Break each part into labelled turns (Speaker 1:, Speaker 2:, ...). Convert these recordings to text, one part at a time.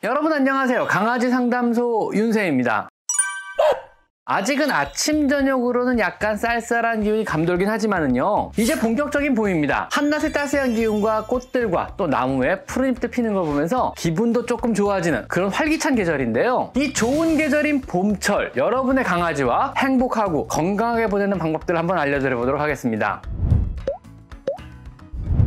Speaker 1: 여러분 안녕하세요. 강아지 상담소 윤세입니다. 아직은 아침 저녁으로는 약간 쌀쌀한 기운이 감돌긴 하지만은요, 이제 본격적인 봄입니다. 한낮의 따스한 기운과 꽃들과 또 나무에 푸른 잎들 피는 걸 보면서 기분도 조금 좋아지는 그런 활기찬 계절인데요. 이 좋은 계절인 봄철, 여러분의 강아지와 행복하고 건강하게 보내는 방법들을 한번 알려드려보도록 하겠습니다.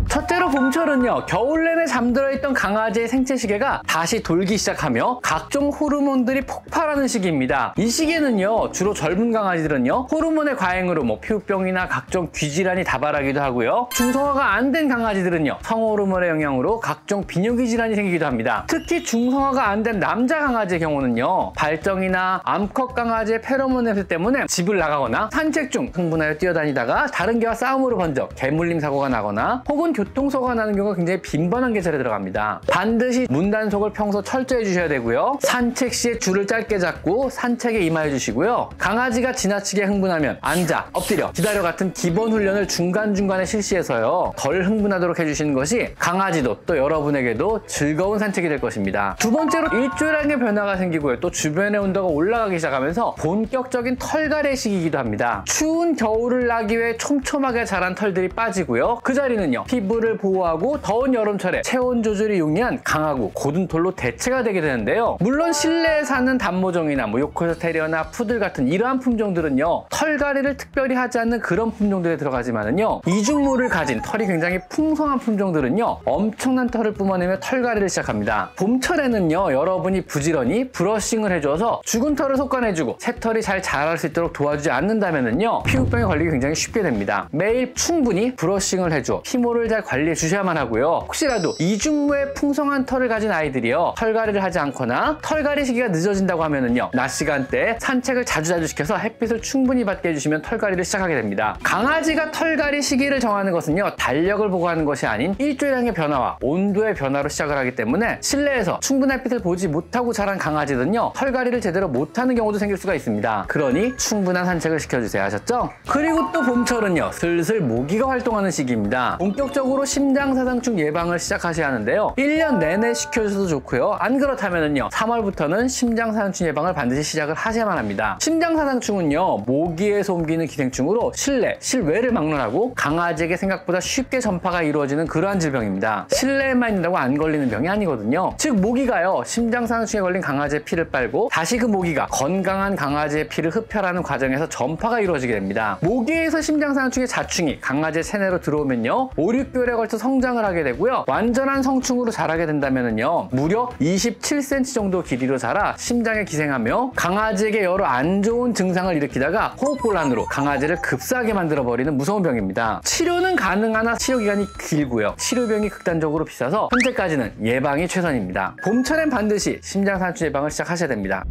Speaker 1: 첫째로 봄철은요, 겨울 내내 잠들어 있던 강아지의 생체 시계가 다시 돌기 시작하며 각종 호르몬들이 폭발하는 시기입니다. 이 시기에는요, 주로 젊은 강아지들은요, 호르몬의 과잉으로 피부병이나 각종 귀질환이 다발하기도 하고요, 중성화가 안 된 강아지들은요, 성호르몬의 영향으로 각종 비뇨기 질환이 생기기도 합니다. 특히 중성화가 안 된 남자 강아지의 경우는요, 발정이나 암컷 강아지의 페로몬 냄새 때문에 집을 나가거나 산책 중 흥분하여 뛰어다니다가 다른 개와 싸움으로 번져 개물림 사고가 나거나 혹은 교통사고가 나는 경우가 굉장히 빈번한 계절에 들어갑니다. 반드시 문단속을 평소 철저히 해주셔야 되고요. 산책 시에 줄을 짧게 잡고 산책에 임하여 주시고요. 강아지가 지나치게 흥분하면 앉아, 엎드려, 기다려 같은 기본 훈련을 중간중간에 실시해서요, 덜 흥분하도록 해주시는 것이 강아지도 또 여러분에게도 즐거운 산책이 될 것입니다. 두 번째로 일조량의 변화가 생기고요. 또 주변의 온도가 올라가기 시작하면서 본격적인 털갈의 시기이기도 합니다. 추운 겨울을 나기 위해 촘촘하게 자란 털들이 빠지고요. 그 자리는요, 피부를 보호하고 더운 여름철에 체온 조절이 용이한 강하고 고든 털로 대체가 되게 되는데요. 물론 실내에 사는 단모종이나 요코르 테리어나 푸들 같은 이러한 품종들은요, 털갈이를 특별히 하지 않는 그런 품종들에 들어가지만은요, 이중모를 가진 털이 굉장히 풍성한 품종들은요, 엄청난 털을 뿜어내며 털갈이를 시작합니다. 봄철에는요, 여러분이 부지런히 브러싱을 해줘서 죽은 털을 솎아내주고 새털이 잘 자랄 수 있도록 도와주지 않는다면은요, 피부병에 걸리기 굉장히 쉽게 됩니다. 매일 충분히 브러싱을 해줘 피모를 잘 관리해 주셔야만 하고요. 혹시라도 이중모의 풍성한 털을 가진 아이들이요, 털갈이를 하지 않거나 털갈이 시기가 늦어진다고 하면은요, 낮 시간대에 산책을 자주자주 시켜서 햇빛을 충분히 받게 해주시면 털갈이를 시작하게 됩니다. 강아지가 털갈이 시기를 정하는 것은요, 달력을 보고 하는 것이 아닌 일조량의 변화와 온도의 변화로 시작을 하기 때문에 실내에서 충분한 햇빛을 보지 못하고 자란 강아지들은요, 털갈이를 제대로 못하는 경우도 생길 수가 있습니다. 그러니 충분한 산책을 시켜주세요. 아셨죠? 그리고 또 봄철은요, 슬슬 모기가 활동하는 시기입니다. 본격적으로 심장사상충 예방을 시작하셔야 하는데요, 1년 내내 시켜주셔도 좋고요. 안 그렇다면은요, 3월부터는 심장사상충 예방을 반드시 시작을 하셔야만 합니다. 심장사상충은요, 모기에서 옮기는 기생충으로 실내, 실외를 막론하고 강아지에게 생각보다 쉽게 전파가 이루어지는 그러한 질병입니다. 실내에만 있는다고 안 걸리는 병이 아니거든요. 즉 모기가요, 심장사상충에 걸린 강아지의 피를 빨고 다시 그 모기가 건강한 강아지의 피를 흡혈하는 과정에서 전파가 이루어지게 됩니다. 모기에서 심장사상충의 자충이 강아지의 체내로 들어오면요, 5, 6개월에 걸쳐 성장을 하게 되고요, 완전한 성충으로 자라게 된다면은요, 무려 27cm 정도 길이로 자라 심장에 기생하며 강아지에게 여러 안 좋은 증상을 일으키다가 호흡곤란으로 강아지를 급사하게 만들어버리는 무서운 병입니다. 치료는 가능하나 치료기간이 길고요, 치료비용이 극단적으로 비싸서 현재까지는 예방이 최선입니다. 봄철엔 반드시 심장사상충 예방을 시작하셔야 됩니다.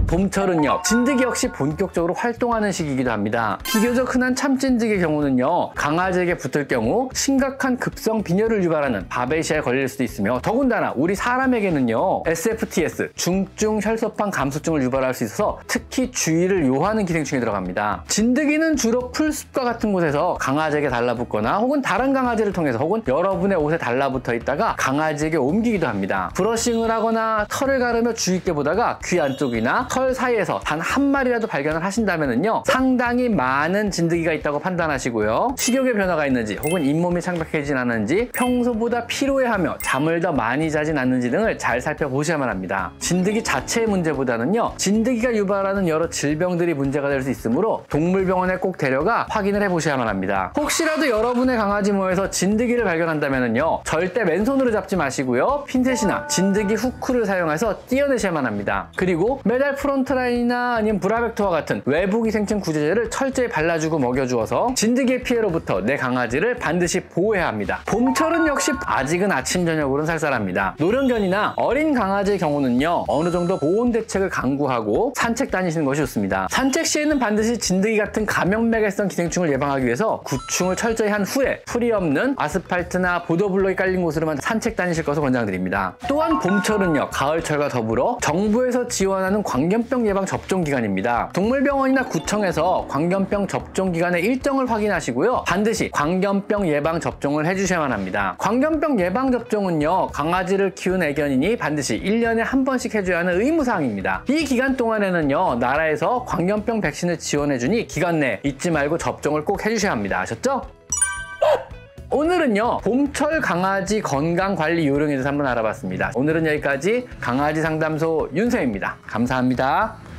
Speaker 1: 봄철은요, 진드기 역시 본격적으로 활동하는 시기이기도 합니다. 비교적 흔한 참진드기의 경우는요, 강아지에게 붙을 경우 심각한 급성 빈혈을 유발하는 바베시아에 걸릴 수도 있으며, 더군다나 우리 사람에게는요, SFTS, 중증 혈소판 감소증을 유발할 수 있어서 특히 주의를 요하는 기생충이 들어갑니다. 진드기는 주로 풀숲과 같은 곳에서 강아지에게 달라붙거나 혹은 다른 강아지를 통해서 혹은 여러분의 옷에 달라붙어 있다가 강아지에게 옮기기도 합니다. 브러싱을 하거나 털을 가르며 주의 있게 보다가 귀 안쪽이나 털 사이에서 단 한 마리라도 발견을 하신다면은요, 상당히 많은 진드기가 있다고 판단하시고요, 식욕의 변화가 있는지 혹은 잇몸이 창백해지진 않는지, 평소보다 피로해하며 잠을 더 많이 자진 않는지 등을 잘 살펴보셔야만 합니다. 진드기 자체의 문제보다는요, 진드기가 유발하는 여러 질병들이 문제가 될 수 있으므로 동물병원에 꼭 데려가 확인을 해보셔야만 합니다. 혹시라도 여러분의 강아지 모에서 진드기를 발견한다면은요, 절대 맨손으로 잡지 마시고요, 핀셋이나 진드기 후크를 사용해서 떼어내셔야만 합니다. 그리고 매달 프론트라인이나 아니면 브라벡토와 같은 외부 기생충 구제제를 철저히 발라주고 먹여주어서 진드기의 피해로부터 내 강아지를 반드시 보호해야 합니다. 봄철은 역시 아직은 아침 저녁으로는 쌀쌀합니다. 노령견이나 어린 강아지의 경우는요, 어느 정도 보온 대책을 강구하고 산책 다니시는 것이 좋습니다. 산책 시에는 반드시 진드기 같은 감염맥에성 기생충을 예방하기 위해서 구충을 철저히 한 후에 풀이 없는 아스팔트나 보도블록이 깔린 곳으로만 산책 다니실 것을 권장드립니다. 또한 봄철은요, 가을철과 더불어 정부에서 지원하는 광견 광견병 예방 접종 기간입니다. 동물병원이나 구청에서 광견병 접종 기간의 일정을 확인하시고요. 반드시 광견병 예방 접종을 해주셔야만 합니다. 광견병 예방 접종은요, 강아지를 키운 애견인이 반드시 1년에 한 번씩 해줘야 하는 의무사항입니다. 이 기간 동안에는요, 나라에서 광견병 백신을 지원해주니 기간 내 잊지 말고 접종을 꼭 해주셔야 합니다. 아셨죠? 오늘은요, 봄철 강아지 건강관리 요령에 대해서 한번 알아봤습니다. 오늘은 여기까지 강아지 상담소 윤쌤입니다. 감사합니다.